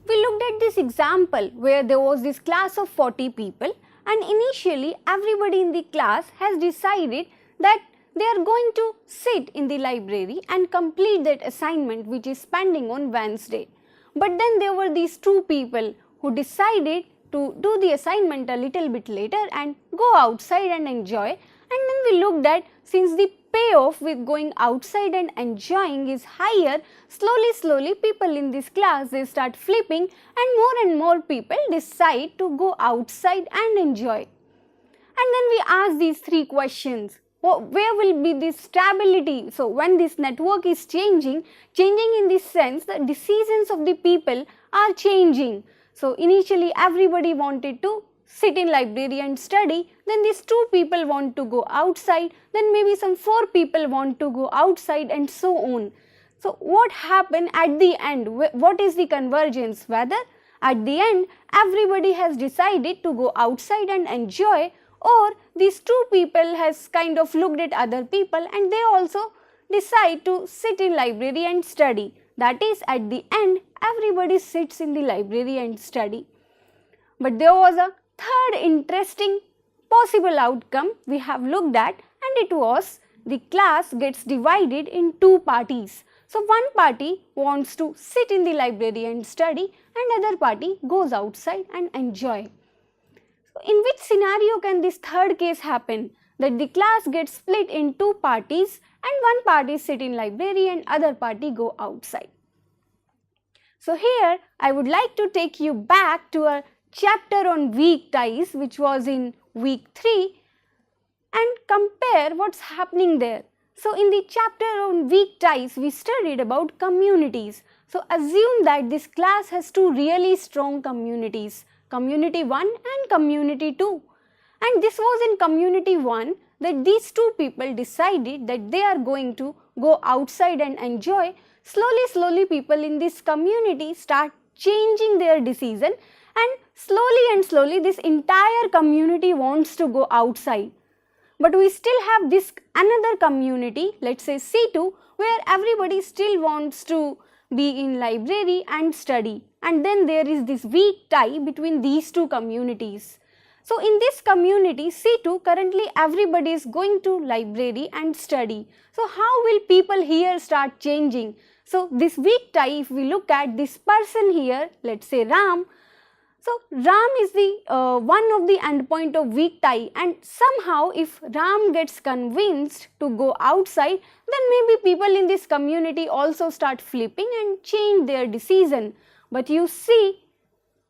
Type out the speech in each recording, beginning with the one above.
We looked at this example where there was this class of 40 people, and initially everybody in the class has decided that they are going to sit in the library and complete that assignment which is pending on Wednesday. But then there were these two people who decided to do the assignment a little bit later and go outside and enjoy. And then we looked at, since the payoff with going outside and enjoying is higher, slowly people in this class, they start flipping and more people decide to go outside and enjoy. And then we ask these three questions. Where will be this stability? So when this network is changing in this sense, the decisions of the people are changing. So initially everybody wanted to sit in library and study, then these two people want to go outside, then maybe some four people want to go outside, and so on. So what happened at the end? What is the convergence? Whether at the end everybody has decided to go outside and enjoy, or these two people has kind of looked at other people and they also decide to sit in library and study. That is, at the end everybody sits in the library and study. But there was a third interesting possible outcome we have looked at, and it was the class gets divided in two parties. So one party wants to sit in the library and study, and other party goes outside and enjoy. So in which scenario can this third case happen, that the class gets split in two parties and one party sit in library and other party go outside? So here I would like to take you back to a chapter on weak ties which was in week 3 and compare what's happening there. So in the chapter on weak ties we studied about communities. So assume that this class has two really strong communities, community 1 and community 2. And this was in community 1 that these two people decided that they are going to go outside and enjoy. Slowly people in this community start changing their decision, and slowly this entire community wants to go outside. But we still have this another community, let's say C2, where everybody still wants to be in library and study, and then there is this weak tie between these two communities. So in this community C2, currently everybody is going to library and study. So how will people here start changing? So this weak tie, if we look at this person here, let's say Ram. So Ram is the one of the endpoint of weak tie, and somehow if Ram gets convinced to go outside, then maybe people in this community also start flipping and change their decision. But you see,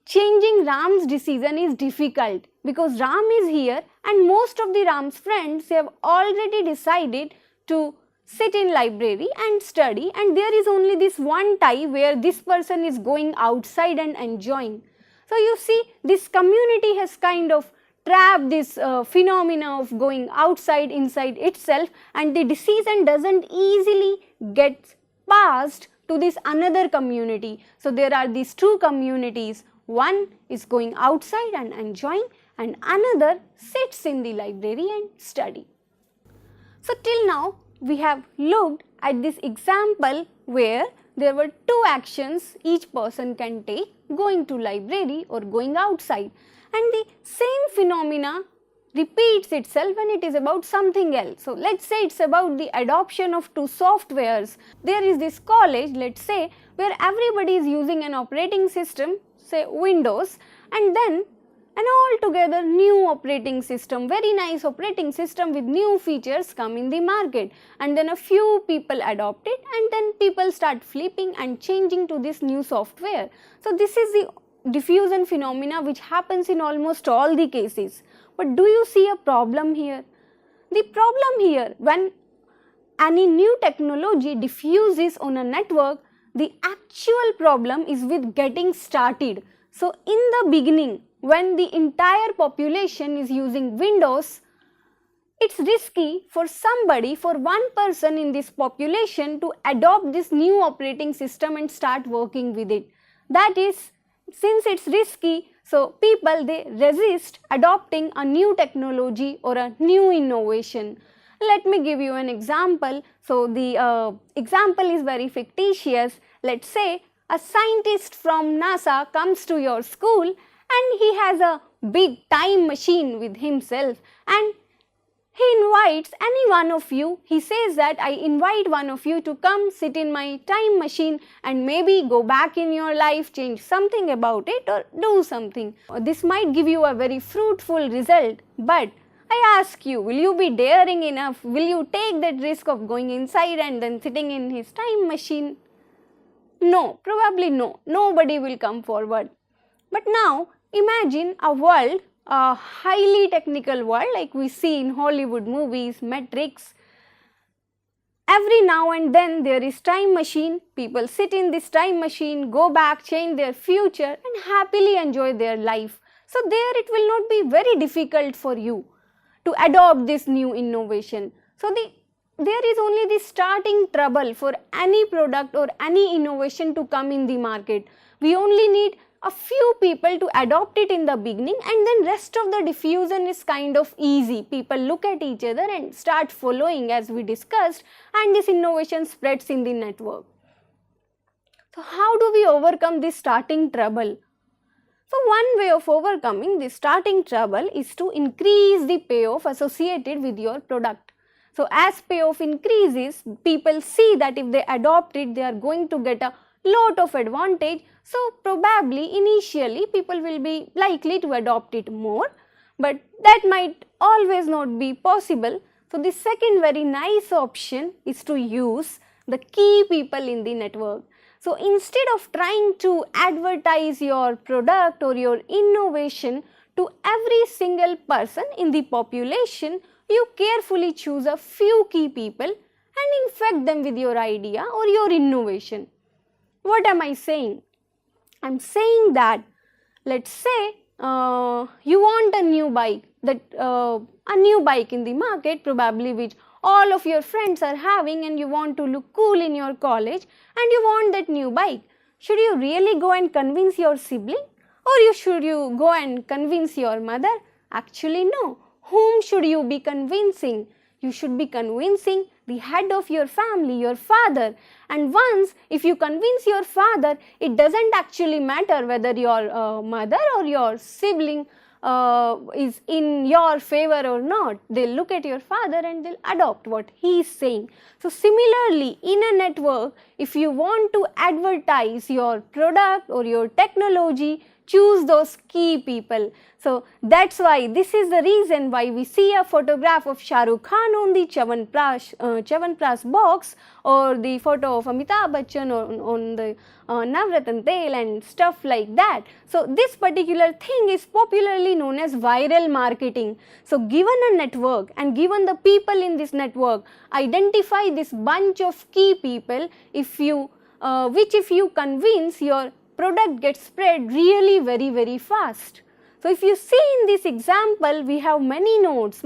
changing Ram's decision is difficult because Ram is here and most of the Ram's friends have already decided to sit in library and study, and there is only this one tie where this person is going outside and enjoying. So you see, this community has kind of trapped this phenomena of going outside inside itself, and the decision doesn't easily get passed to this another community. So there are these two communities, one is going outside and enjoying and another sits in the library and study. So till now we have looked at this example where there were two actions each person can take, going to library or going outside, and the same phenomena repeats itself when it is about something else. So let's say it's about the adoption of two softwares. There is this college, let's say, where everybody is using an operating system, say Windows, and then an altogether new operating system, very nice operating system with new features come in the market, and then a few people adopt it and then people start flipping and changing to this new software. So this is the diffusion phenomena which happens in almost all the cases. But do you see a problem here? The problem here, when any new technology diffuses on a network, the actual problem is with getting started. So in the beginning, when the entire population is using Windows, it's risky for somebody, for one person in this population to adopt this new operating system and start working with it. That is, since it's risky, so people, they resist adopting a new technology or a new innovation. Let me give you an example. So the example is very fictitious. Let's say a scientist from NASA comes to your school and he has a big time machine with himself and he invites any one of you. He says that I invite one of you to come sit in my time machine and maybe go back in your life, change something about it or do something. This might give you a very fruitful result, but I ask you, will you be daring enough? Will you take that risk of going inside and then sitting in his time machine? No, probably no. Nobody will come forward. But now imagine a world, a highly technical world like we see in Hollywood movies, Matrix. Every now and then there is time machine, people sit in this time machine, go back, change their future and happily enjoy their life. So there it will not be very difficult for you to adopt this new innovation. So there is only the starting trouble for any product or any innovation to come in the market. We only need a few people to adopt it in the beginning and then rest of the diffusion is kind of easy. People look at each other and start following as we discussed and this innovation spreads in the network. So how do we overcome this starting trouble? So one way of overcoming this starting trouble is to increase the payoff associated with your product. So as payoff increases, people see that if they adopt it, they are going to get a lot of advantage. So probably initially people will be likely to adopt it more, but that might always not be possible. So the second very nice option is to use the key people in the network. So instead of trying to advertise your product or your innovation to every single person in the population, you carefully choose a few key people and infect them with your idea or your innovation. What am I saying? I am saying that let's say you want a new bike, a new bike in the market probably which all of your friends are having and you want to look cool in your college and you want that new bike. Should you really go and convince your sibling or should you go and convince your mother? Actually no. Whom should you be convincing? You should be convincing the head of your family, your father. And once if you convince your father, it doesn't actually matter whether your mother or your sibling is in your favor or not. They'll look at your father and they'll adopt what he is saying. So similarly, in a network, if you want to advertise your product or your technology, choose those key people. So that's why this is the reason why we see a photograph of Shah Rukh Khan on the Chyawanprash box or the photo of Amitabh Bachchan on the Navratan Tel and stuff like that. So this particular thing is popularly known as viral marketing. So given a network and given the people in this network, identify this bunch of key people if you convince, your product gets spread really very fast. So if you see in this example, we have many nodes,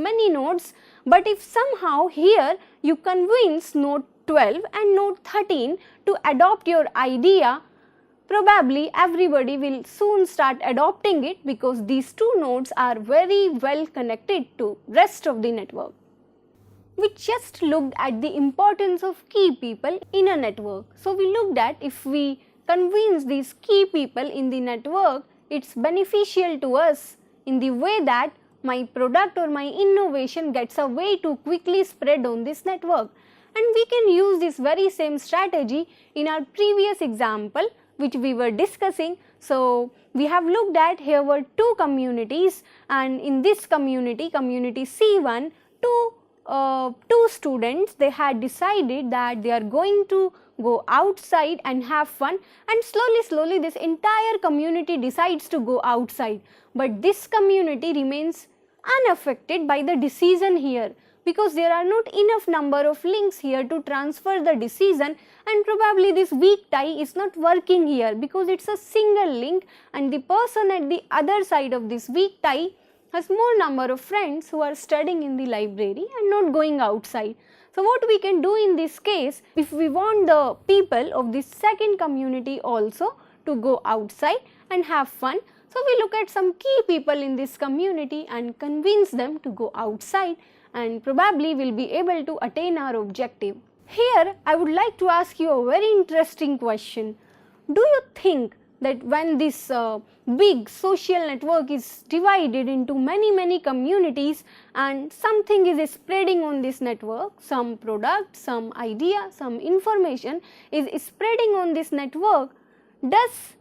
but if somehow here you convince node 12 and node 13 to adopt your idea, probably everybody will soon start adopting it because these two nodes are very well connected to rest of the network. We just looked at the importance of key people in a network. So we looked at if we convince these key people in the network, it's beneficial to us in the way that my product or my innovation gets a way to quickly spread on this network. And we can use this very same strategy in our previous example which we were discussing. So we have looked at here were two communities, and in this community C1, two students, they had decided that they are going to go outside and have fun, and slowly this entire community decides to go outside, but this community remains unaffected by the decision here because there are not enough number of links here to transfer the decision, and probably this weak tie is not working here because it's a single link and the person at the other side of this weak tie has more number of friends who are studying in the library and not going outside. So what we can do in this case, if we want the people of this second community also to go outside and have fun, so we look at some key people in this community and convince them to go outside, and probably we'll be able to attain our objective. Here I would like to ask you a very interesting question. do you think that when this big social network is divided into many communities and something is spreading on this network, some product, some idea, some information is spreading on this network, does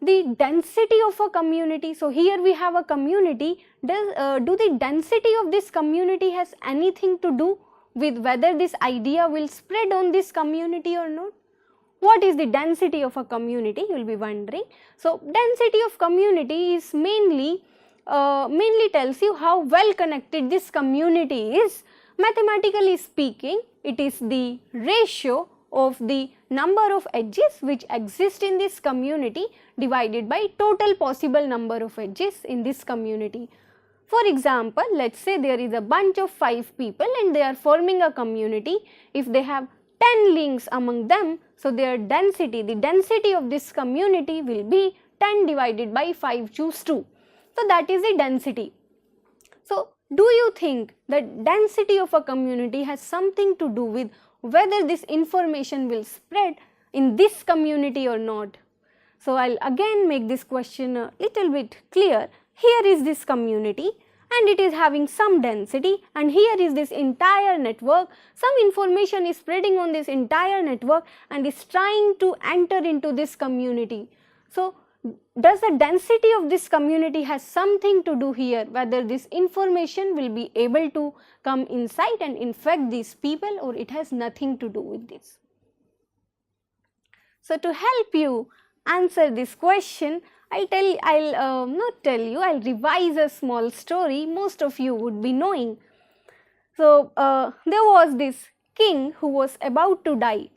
the density of a community, so here we have a community, do the density of this community has anything to do with whether this idea will spread on this community or not? What is the density of a community, you will be wondering. So density of community is mainly tells you how well connected this community is. Mathematically speaking, it is the ratio of the number of edges which exist in this community divided by total possible number of edges in this community. For example, let us say there is a bunch of 5 people and they are forming a community. If they have 10 links among them, so their density, the density of this community will be 10 divided by 5 choose 2. So that is the density. So do you think that density of a community has something to do with whether this information will spread in this community or not? So I will again make this question a little bit clear. Here is this community and it is having some density, and here is this entire network. Some information is spreading on this entire network and is trying to enter into this community. So does the density of this community has something to do here, whether this information will be able to come inside and infect these people, or it has nothing to do with this? So to help you answer this question, I'll revise a small story most of you would be knowing. So there was this king who was about to die,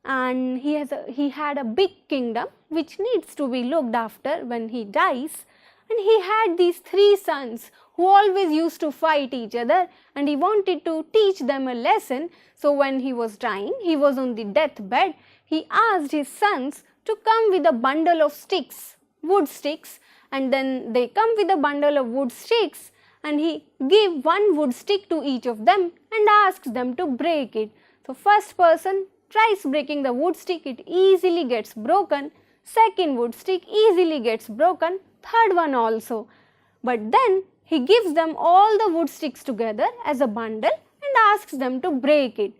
and he had a big kingdom which needs to be looked after when he dies, and he had these 3 sons who always used to fight each other, and he wanted to teach them a lesson. So when he was dying, he was on the deathbed, he asked his sons to come with a bundle of sticks, wood sticks, and then they come with a bundle of wood sticks, and he gave 1 wood stick to each of them and asks them to break it. So first person tries breaking the wood stick, it easily gets broken. Second wood stick easily gets broken, third one also. But then he gives them all the wood sticks together as a bundle and asks them to break it.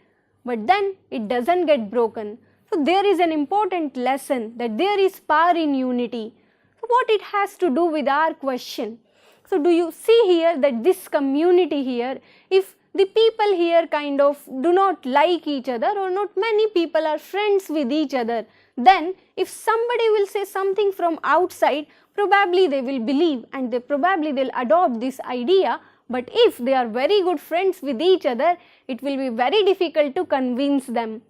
But then it doesn't get broken. So there is an important lesson that there is power in unity. So what it has to do with our question? So do you see here that this community here, if the people here kind of do not like each other, or not many people are friends with each other, then if somebody will say something from outside, probably they will believe and they'll adopt this idea. But if they are very good friends with each other, it will be very difficult to convince them.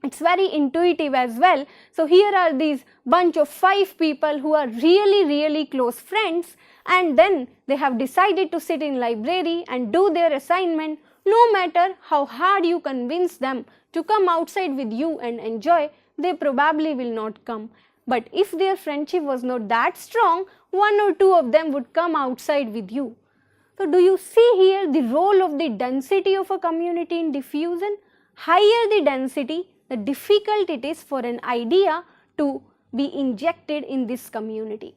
It's very intuitive as well. So here are these bunch of 5 people who are really close friends, and then they have decided to sit in library and do their assignment. No matter how hard you convince them to come outside with you and enjoy, they probably will not come. But if their friendship was not that strong, 1 or 2 of them would come outside with you. So do you see here the role of the density of a community in diffusion? Higher the density, the difficult it is for an idea to be injected in this community.